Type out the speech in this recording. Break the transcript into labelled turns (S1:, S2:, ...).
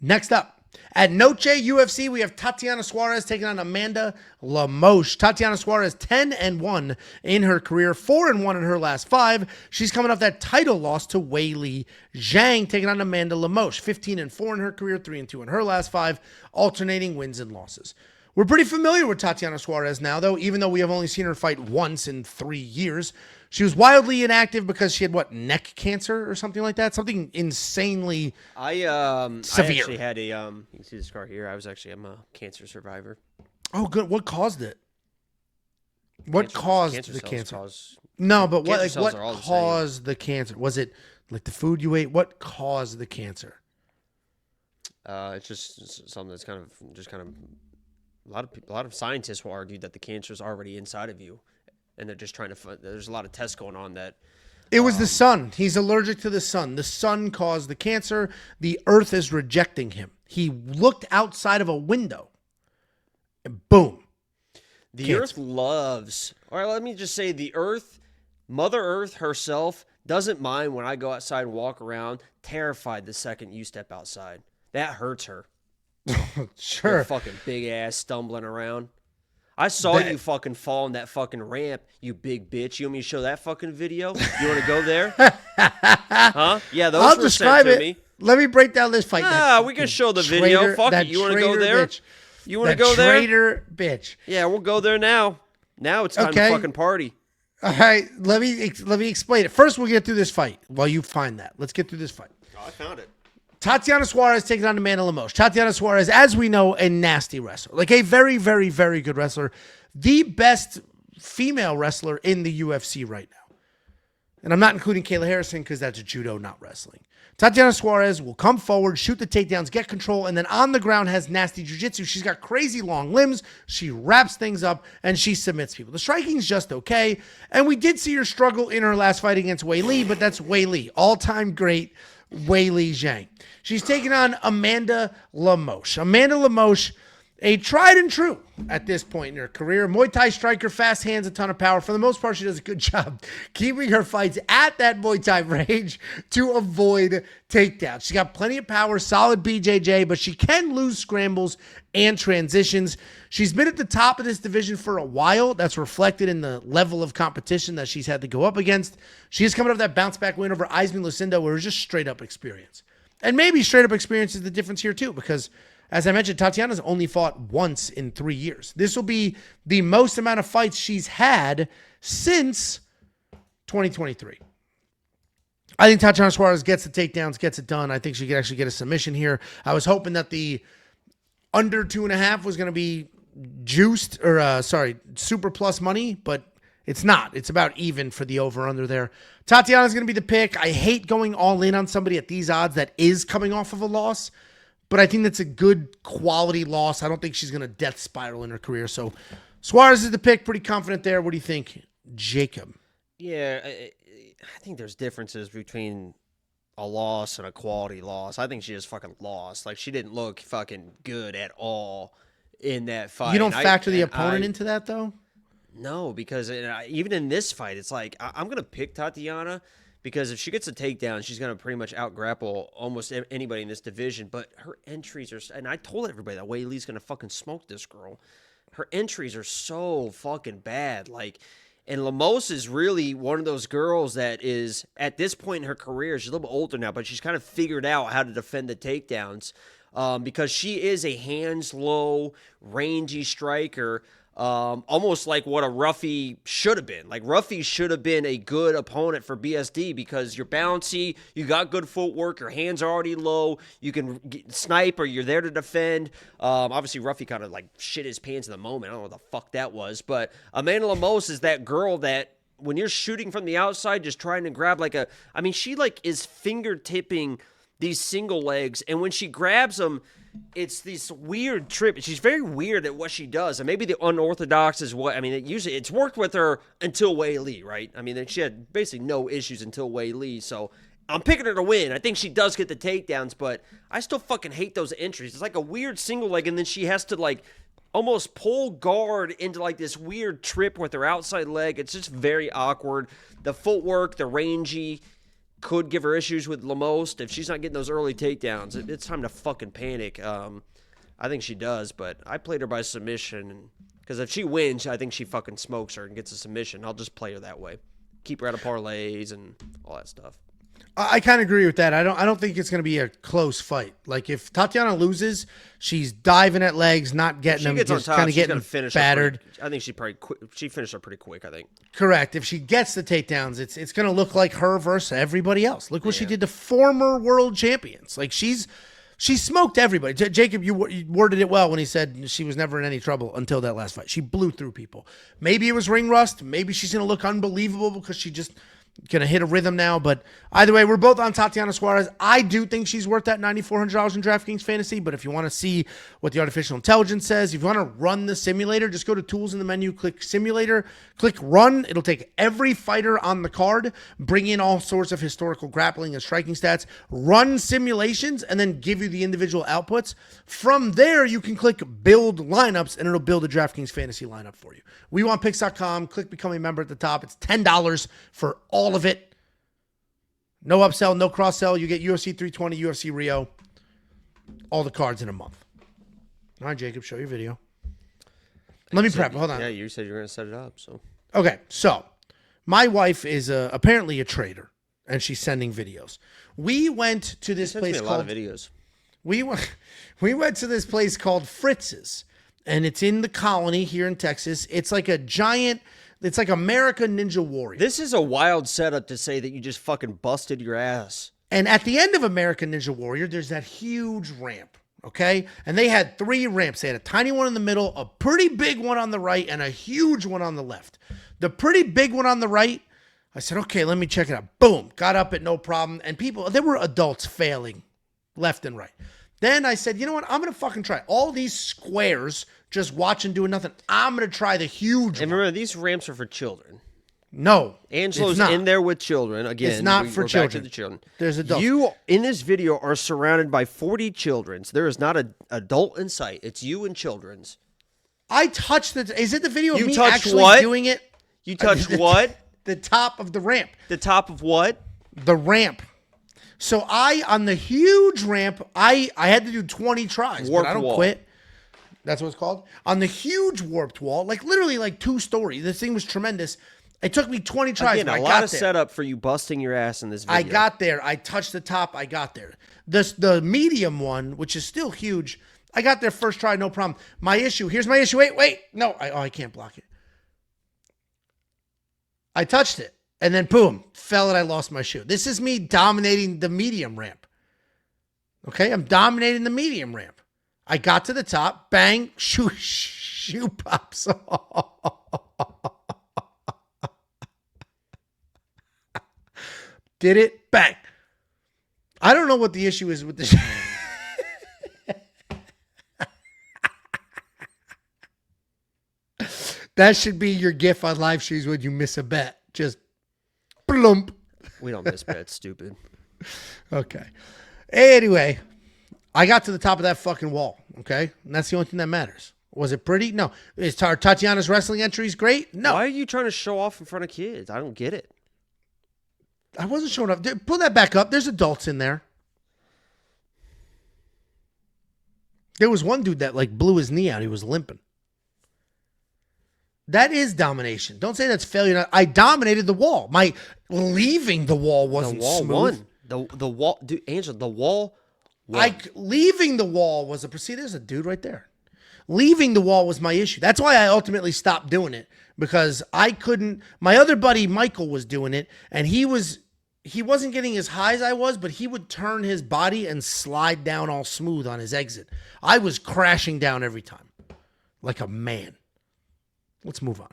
S1: Next up, at Noche UFC, we have Tatiana Suarez taking on Amanda Lemos. Tatiana Suarez, 10-1 in her career, 4-1 in her last 5. She's coming off that title loss to Weili Zhang, taking on Amanda Lemos. 15-4 in her career, 3-2 in her last 5, alternating wins and losses. We're pretty familiar with Tatiana Suarez now, though, even though we have only seen her fight once in 3 years. She was wildly inactive because she had, neck cancer or something like that? Something insanely severe.
S2: I actually had a, you can see the scar here. I'm a cancer survivor.
S1: Oh, good. What caused it? What caused the cancer?
S2: No,
S1: but what caused the cancer? Was it like the food you ate? What caused the cancer?
S2: It's just something that's kind of a lot of scientists will argue that the cancer is already inside of you, and they're just trying to find. There's a lot of tests going on that.
S1: It was the sun. He's allergic to the sun. The sun caused the cancer. The earth is rejecting him. He looked outside of a window, and boom.
S2: The
S1: cancer.
S2: earth loves, or let me just say, the earth, Mother Earth herself, doesn't mind when I go outside and walk around, terrified the second you step outside. That hurts her.
S1: Sure.
S2: You're fucking big ass stumbling around. I saw you fucking fall on that fucking ramp, you big bitch. You want me to show that fucking video? You want to go there? Huh? Yeah, those
S1: I'll
S2: were
S1: describe
S2: sent to
S1: it.
S2: me.
S1: Let me break down this fight.
S2: We can show the video. Fuck it. You want to go there?
S1: Bitch.
S2: You want to go there?
S1: Traitor bitch.
S2: Yeah, we'll go there now. Now it's time to fucking party.
S1: All right, let me explain it. First, we'll get through this fight while you find that. Let's get through this fight.
S2: Oh, I found it.
S1: Tatiana Suarez taking on Amanda Lemos. Tatiana Suarez, as we know, a nasty wrestler. Like a very, very, very good wrestler. The best female wrestler in the UFC right now. And I'm not including Kayla Harrison because that's judo, not wrestling. Tatiana Suarez will come forward, shoot the takedowns, get control, and then on the ground has nasty jiu-jitsu. She's got crazy long limbs. She wraps things up, and she submits people. The striking's just okay. And we did see her struggle in her last fight against Weili, but that's Weili, all-time great Weili Zhang. She's taking on Amanda Lemos. Amanda Lemos, a tried and true at this point in her career. Muay Thai striker, fast hands, a ton of power. For the most part, she does a good job keeping her fights at that Muay Thai range to avoid takedowns. She's got plenty of power, solid BJJ, but she can lose scrambles and transitions. She's been at the top of this division for a while. That's reflected in the level of competition that she's had to go up against. She is coming off that bounce-back win over Ismin Lucinda, where it was just straight-up experience. And maybe straight-up experience is the difference here, too, because as I mentioned, Tatiana's only fought once in 3 years. This will be the most amount of fights she's had since 2023. I think Tatiana Suarez gets the takedowns, gets it done. I think she could actually get a submission here. I was hoping that the under 2.5 was going to be juiced, or super plus money, but it's not. It's about even for the over-under there. Tatiana's going to be the pick. I hate going all in on somebody at these odds that is coming off of a loss, but I think that's a good quality loss. I don't think she's going to death spiral in her career. So Suarez is the pick. Pretty confident there. What do you think, Jacob?
S2: Yeah, I think there's differences between a loss and a quality loss. I think she just fucking lost. Like, she didn't look fucking good at all in that fight.
S1: You don't factor the opponent into that, though?
S2: No, because even in this fight, it's like, I'm going to pick Tatiana because if she gets a takedown, she's going to pretty much out-grapple almost anybody in this division. But her entries are, and I told everybody that Weili's going to fucking smoke this girl. Her entries are so fucking bad. Like, and Lemos is really one of those girls that is, at this point in her career, she's a little bit older now, but she's kind of figured out how to defend the takedowns because she is a hands-low, rangy striker. Almost like what a Ruffy should have been. Like, Ruffy should have been a good opponent for BSD because you're bouncy, you got good footwork, your hands are already low, you can snipe or you're there to defend. Obviously, Ruffy kind of like shit his pants in the moment. I don't know what the fuck that was. But Amanda Lemos is that girl that when you're shooting from the outside, just trying to grab she like is fingertipping these single legs, and when she grabs them, it's this weird trip. She's very weird at what she does, and maybe the unorthodox is what, it's worked with her until Weili, right? She had basically no issues until Weili, so I'm picking her to win. I think she does get the takedowns, but I still fucking hate those entries. It's like a weird single leg, and then she has to like almost pull guard into like this weird trip with her outside leg. It's just very awkward. The footwork, the rangy, could give her issues with Lemos. If she's not getting those early takedowns, it's time to fucking panic. I think she does, but I played her by submission. Because if she wins, I think she fucking smokes her and gets a submission. I'll just play her that way. Keep her out of parlays and all that stuff.
S1: I kind of agree with that. I don't think it's going to be a close fight. Like if Tatiana loses, she's diving at legs, not getting them, just kind of getting battered.
S2: I think she finished her pretty quick, I think.
S1: Correct. If she gets the takedowns, it's going to look like her versus everybody else. Look what she did to former world champions. Like she smoked everybody. Jacob, you worded it well when he said she was never in any trouble until that last fight. She blew through people. Maybe it was ring rust. Maybe she's going to look unbelievable because she just going to hit a rhythm now. But either way, we're both on Tatiana Suarez. I do think she's worth that $9,400 in DraftKings Fantasy. But if you want to see what the artificial intelligence says, if you want to run the simulator, just go to Tools in the menu, click Simulator, click Run. It'll take every fighter on the card, bring in all sorts of historical grappling and striking stats, run simulations, and then give you the individual outputs. From there, you can click Build Lineups, and it'll build a DraftKings Fantasy lineup for you. WeWantPicks.com. Click Become a Member at the top. It's $10 for all of it. No upsell, no cross sell. You get UFC 320, UFC Rio, all the cards in a month. All right, Jacob, show your video. Let me prep. Hold on.
S2: Yeah, you said you were going to set it up. So
S1: okay, so my wife is apparently a trader, and she's sending videos. We went to this place called.
S2: A lot of videos.
S1: We went to this place called Fritz's, and it's in the Colony here in Texas. It's like a giant. It's like American Ninja Warrior.
S2: This is a wild setup to say that you just fucking busted your ass.
S1: And at the end of American Ninja Warrior, there's that huge ramp, okay? And they had 3 ramps. They had a tiny one in the middle, a pretty big one on the right, and a huge one on the left. The pretty big one on the right, I said, okay, let me check it out. Boom, got up it, no problem. And there were adults failing left and right. Then I said, you know what? I'm going to fucking try all these squares, just watching, doing nothing. I'm going to try the huge one.
S2: And remember, these ramps are for children.
S1: No.
S2: Angelo's in there with children. Again,
S1: it's not for children.
S2: Back to the children.
S1: There's adults.
S2: You, in this video, are surrounded by 40 children. So there is not an adult in sight. It's you and children's.
S1: I touched it. Is it the video of
S2: you
S1: me
S2: touched
S1: actually
S2: what?
S1: doing it?
S2: You touched what?
S1: The top of the ramp.
S2: The top of what?
S1: The ramp. So on the huge ramp, I had to do 20 tries,
S2: Warped
S1: but I don't
S2: wall.
S1: quit. That's what it's called. On the huge warped wall, like literally like 2 stories. This thing was tremendous. It took me 20 tries.
S2: Again,
S1: but
S2: a lot of setup for you busting your ass in this video.
S1: I got there. I touched the top. I got there. The medium one, which is still huge, I got there first try, no problem. Here's my issue. Wait. No, I can't block it. I touched it. And then, boom, fell and I lost my shoe. This is me dominating the medium ramp. Okay, I'm dominating the medium ramp. I got to the top, bang, shoe pops. Did it, bang. I don't know what the issue is with this. That should be your gif on live streams when you miss a bet. Just plump.
S2: We don't miss bets, stupid.
S1: Okay. Anyway, I got to the top of that fucking wall, okay? And that's the only thing that matters. Was it pretty? No. Is Tatiana's wrestling entries great? No.
S2: Why are you trying to show off in front of kids? I don't get it.
S1: I wasn't showing up. Pull that back up. There's adults in there. There was one dude that like blew his knee out. He was limping. That is domination. Don't say that's failure. I dominated the wall. My leaving the wall wasn't smooth.
S2: The wall, dude, Angela, the wall won.
S1: Leaving the wall was see, there's a dude right there. Leaving the wall was my issue. That's why I ultimately stopped doing it, because I couldn't. My other buddy Michael was doing it, and he wasn't getting as high as I was, but he would turn his body and slide down all smooth on his exit. I was crashing down every time, like a man. Let's move on.